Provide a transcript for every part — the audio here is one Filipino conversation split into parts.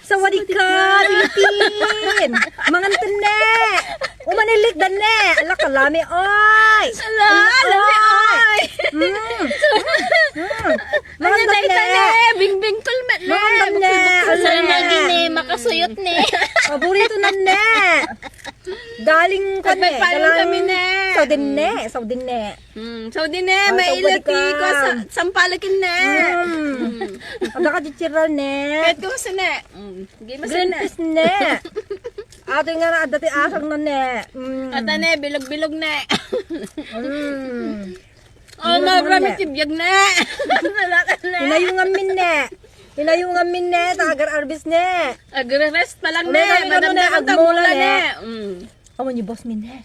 Sawadee ka, Pilipin! Mangantan ne! Umanilik dan ne! Ala ka lami, oy! Ala, lami, oy! Mangantan ne! Bingbing kulmet ne! Mangantan ne! Saan lagi ne, makasuyot ne. Paborito na ne! Galing ka ne! Pagpapalong kami ne! Saudin ne! Saudin ne! Saudi ne, may Sawadee ilati ka. ko sa sampalakin ne. Ada ka chichiral ne! Kahit ko sa ne. Sige mo sa Green ne. peas ne! Ato nga na dati asang na ne! Ata ne, bilog-bilog ne. Ano Marami tibiyag ne. Nalatan ne. Hinayungan min ne! Hinayungan min ne! Tagar arbis ne! Agre-rest pa lang Uli ne. kami Madam ano na ne, ang agmula tagula ne. ne. Awan yung boss min ne!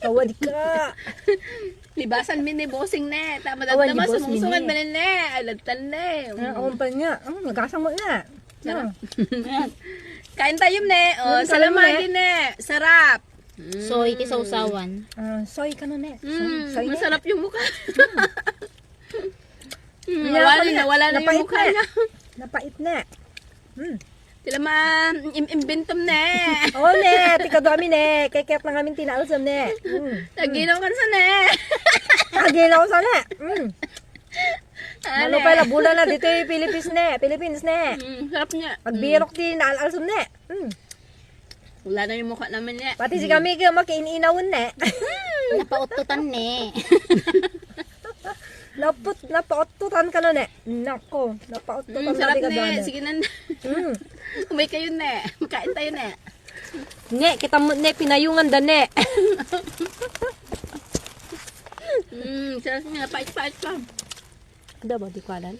Sawadee ka! Libasan min ni bossing ne. Tama Awan, naman di boss min sumusungan eh. ba ne. Aladtan ne. Awan pa nga! Nagasang mo na! Kain tayo ne. O, salamagi ne. Sarap. Soy, ti sausawan. Soy ka na ne! Soy ne! Masarap yung mukha. Napait Nawala na yung mukha ne. niya. Napait ne! Sila imbintom ne. Oo ne! Tika dami ne! Kekep na ngamin tinaalsam ne! Naginaw ka sa ne. Aginaw sa ne! Ano Ano pa bulan na dito yung Philippines ne! Sarap niya. Pagbirok ti naalalsam ne! Wala na yung mukha naman niya. Pati si kami kayo makiinawon ne! Napaututan ne. Napaututan ka na ne! Nako! Napaututan na Sarap di ka ne. doon. Sige na. Umay kayo ne. Makain tayo ne. Ne, kita mo ne, pinayungan da ne! Sarap niya. Pait-pait pa. Ada ba, di ko alam?